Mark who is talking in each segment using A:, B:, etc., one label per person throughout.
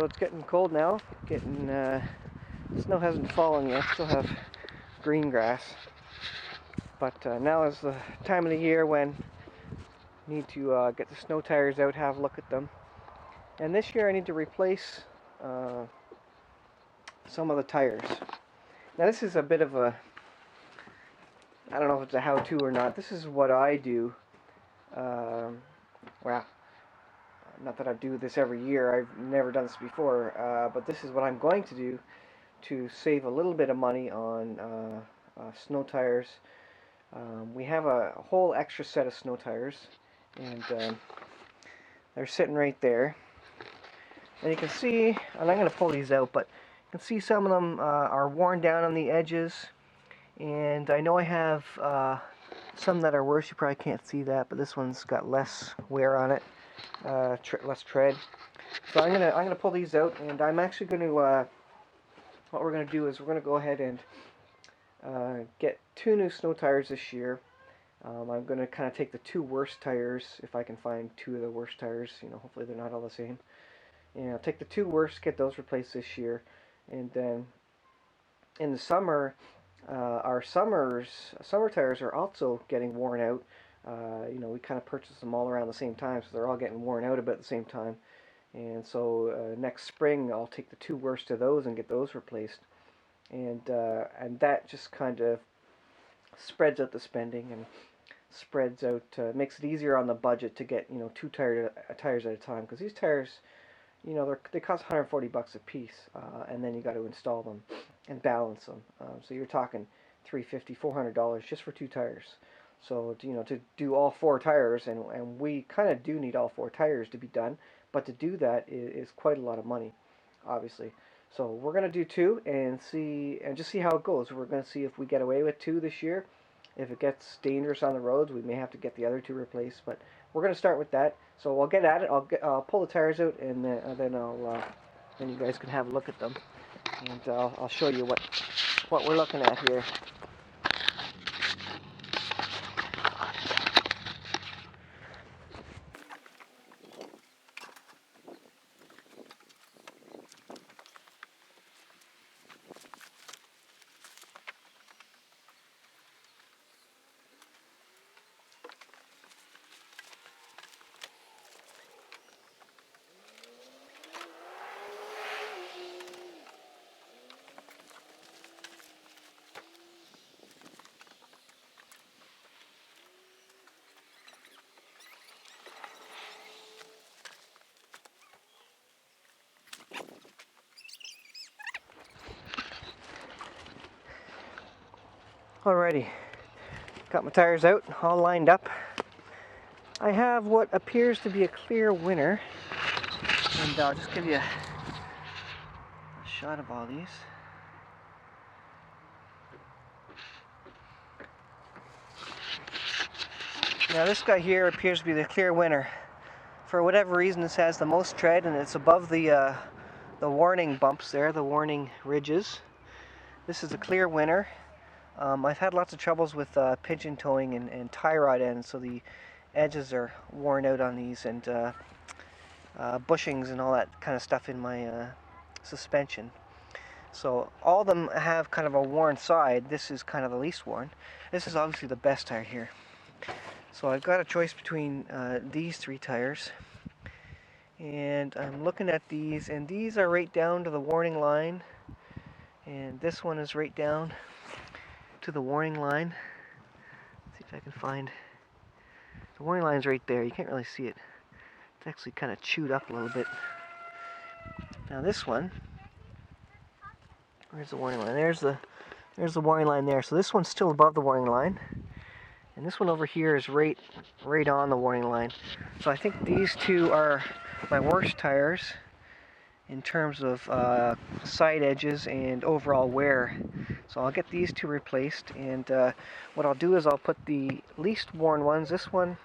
A: it's getting cold now. Snow hasn't fallen yet. Still have green grass. But now is the time of the year when you need to get the snow tires out, have a look at them. And this year I need to replace some of the tires. Now this is a bit of a, I don't know if it's a how-to or not. This is what I do. Well, not that I do this every year. I've never done this before. But this is what I'm going to do to save a little bit of money on snow tires. We have a whole extra set of snow tires, and they're sitting right there. And you can see, and I'm going to pull these out, but you can see some of them are worn down on the edges. And I know I have some that are worse. You probably can't see that, but this one's got less wear on it, less tread. So I'm gonna pull these out, and I'm actually going to. What we're going to do is we're going to go ahead and get 2 new snow tires this year. I'm going to kind of take the 2 worst tires, if I can find 2 of the worst tires. Hopefully they're not all the same. And I'll take the 2 worst, get those replaced this year, and then in the summer. Our summer tires are also getting worn out. We kind of purchased them all around the same time, so they're all getting worn out about the same time. And so next spring, I'll take the 2 worst of those and get those replaced. And that just kind of spreads out the spending and spreads out, makes it easier on the budget to get 2 tires at a time. Because these tires, they cost $140 a piece, and then you got to install them and balance them. So you're talking $350, $400 just for 2 tires. So to do all 4 tires, and we kind of do need all 4 tires to be done, but to do that is quite a lot of money, obviously. So we're gonna do 2 and just see how it goes. We're gonna see if we get away with 2 this year. If it gets dangerous on the roads, we may have to get the other 2 replaced, but we're going to start with that. So I'll get at it. I'll pull the tires out, and then you guys can have a look at them, and I'll show you what we're looking at here. Alrighty, got my tires out, all lined up. I have what appears to be a clear winner, and I'll just give you a shot of all these. Now this guy here appears to be the clear winner. For whatever reason, this has the most tread, and it's above the warning bumps there, the warning ridges. This is a clear winner. I've had lots of troubles with pigeon toeing and tie rod ends, so the edges are worn out on these, and bushings and all that kind of stuff in my suspension. So all of them have kind of a worn side. This is kind of the least worn. This is obviously the best tire here. So I've got a choice between these 3 tires, and I'm looking at these, and these are right down to the warning line, and this one is right down to the warning line. Let's see if I can find the warning line's right there. You can't really see it. It's actually kind of chewed up a little bit. Now this one, where's the warning line? There's the warning line there. So this one's still above the warning line, and this one over here is right on the warning line. So I think these 2 are my worst tires in terms of side edges and overall wear. So I'll get these 2 replaced, and what I'll do is I'll put the least worn ones, this one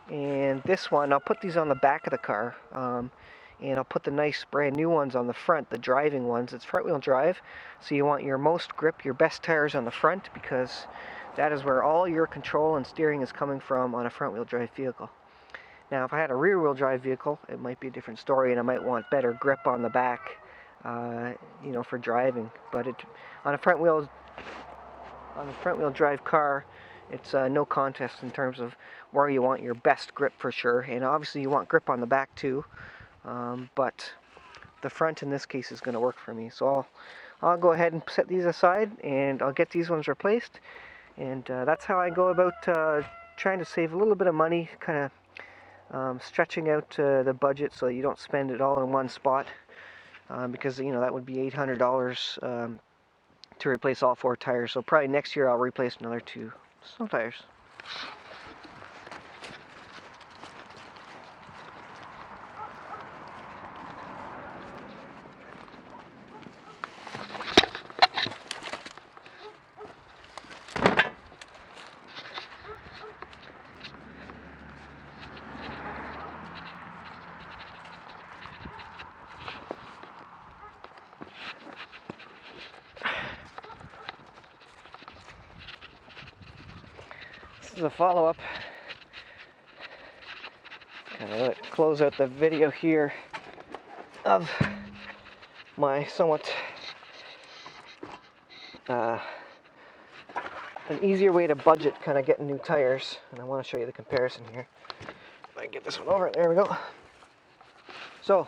A: and this one, I'll put these on the back of the car, and I'll put the nice brand new ones on the front, the driving ones. It's front wheel drive, so you want your most grip, your best tires on the front, because that is where all your control and steering is coming from on a front wheel drive vehicle. Now if I had a rear-wheel drive vehicle, it might be a different story, and I might want better grip on the back, you know, for driving. But on a front-wheel drive car, it's no contest in terms of where you want your best grip for sure. And obviously you want grip on the back too, but the front in this case is going to work for me. So I'll go ahead and set these aside, and I'll get these ones replaced. And that's how I go about trying to save a little bit of money, kind of stretching out the budget so you don't spend it all in one spot, because you know that would be $800 to replace all 4 tires. So probably next year I'll replace another 2 snow tires. This is a follow-up. Kind of close out the video here of my somewhat an easier way to budget kind of getting new tires, and I want to show you the comparison here. If I can get this one over, there we go. So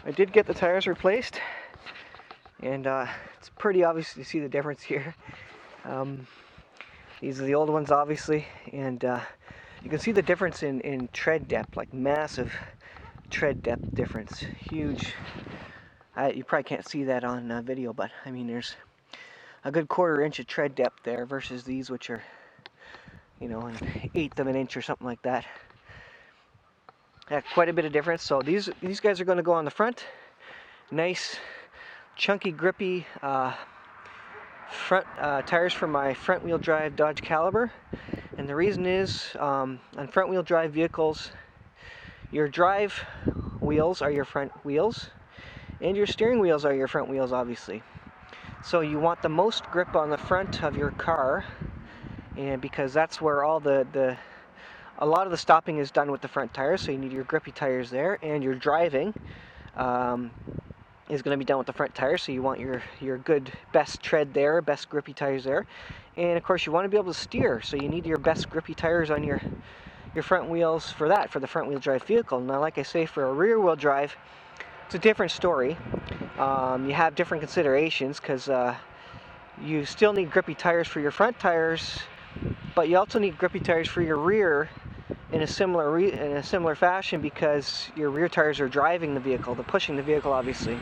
A: I did get the tires replaced, and it's pretty obvious to see the difference here. These are the old ones, obviously, and you can see the difference in tread depth, like massive tread depth difference, huge. You probably can't see that on video, but I mean there's a good 1/4 inch of tread depth there versus these, which are, you know, an 1/8 of an inch or something like that. Yeah, quite a bit of difference. So these guys are going to go on the front. Nice, chunky, grippy front tires for my front-wheel drive Dodge Caliber. And the reason is, on front-wheel drive vehicles, your drive wheels are your front wheels, and your steering wheels are your front wheels, obviously. So you want the most grip on the front of your car, and because that's where all a lot of the stopping is done with the front tires, so you need your grippy tires there, and your driving is going to be done with the front tires, so you want your good best tread there, best grippy tires there. And of course you want to be able to steer, so you need your best grippy tires on your front wheels for that, for the front wheel drive vehicle. Now like I say, for a rear wheel drive, it's a different story. You have different considerations, because you still need grippy tires for your front tires, but you also need grippy tires for your rear in a similar fashion, because your rear tires are driving the vehicle, they're pushing the vehicle, obviously.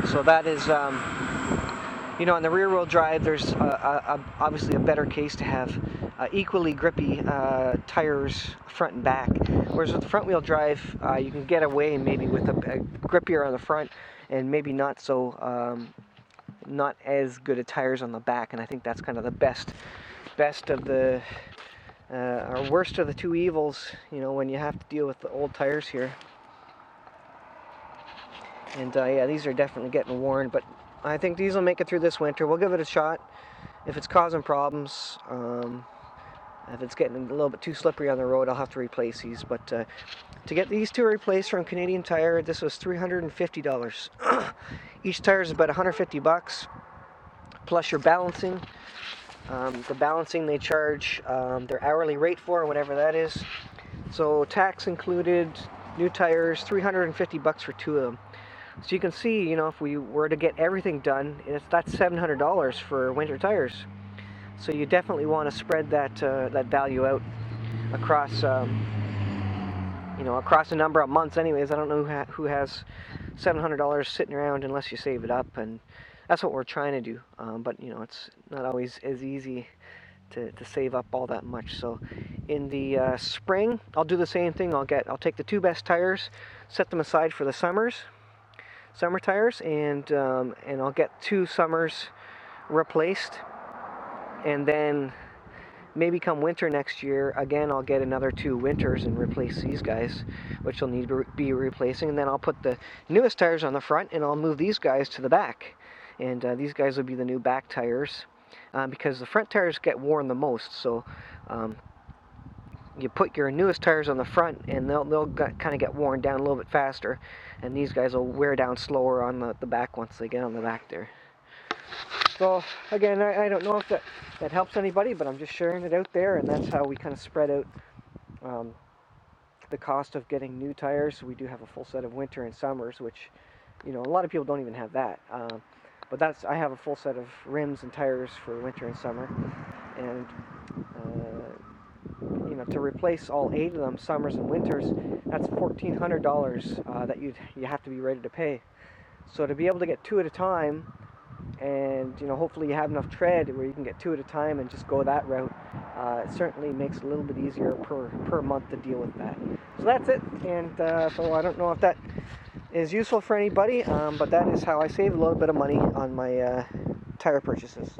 A: So that is, you know, on the rear wheel drive, there's obviously a better case to have equally grippy tires front and back. Whereas with the front wheel drive, you can get away maybe with a grippier on the front, and maybe not as good at tires on the back. And I think that's kind of the best of the or worst of the 2 evils, you know, when you have to deal with the old tires here. And yeah, these are definitely getting worn, but I think these will make it through this winter. We'll give it a shot. If it's causing problems, if it's getting a little bit too slippery on the road, I'll have to replace these. But to get these 2 replaced from Canadian Tire, this was $350. Each tire is about $150, plus your balancing. The balancing they charge their hourly rate for, whatever that is. So tax included, new tires, $350 for 2 of them. So you can see, you know, if we were to get everything done, that's $700 for winter tires. So you definitely want to spread that value out across, you know, across a number of months. Anyways, I don't know who has $700 sitting around unless you save it up, and that's what we're trying to do. But you know, it's not always as easy to save up all that much. So in the spring, I'll do the same thing. I'll take the 2 best tires, set them aside for the summer tires, and I'll get 2 summers replaced, and then maybe come winter next year, again, I'll get another 2 winters and replace these guys, which will need to be replacing. And then I'll put the newest tires on the front, and I'll move these guys to the back. And these guys will be the new back tires, because the front tires get worn the most. So you put your newest tires on the front, and they'll kind of get worn down a little bit faster, and these guys will wear down slower on the back once they get on the back there. So again, I don't know if that helps anybody, but I'm just sharing it out there, and that's how we kind of spread out the cost of getting new tires. We do have a full set of winter and summers, which, you know, a lot of people don't even have that. But I have a full set of rims and tires for winter and summer, and you know, to replace all 8 of them, summers and winters, that's $1,400 that you have to be ready to pay. So to be able to get 2 at a time, and you know, hopefully you have enough tread where you can get 2 at a time and just go that route, it certainly makes it a little bit easier per month to deal with that. So that's it, and so I don't know if that is useful for anybody, but that is how I save a little bit of money on my tire purchases.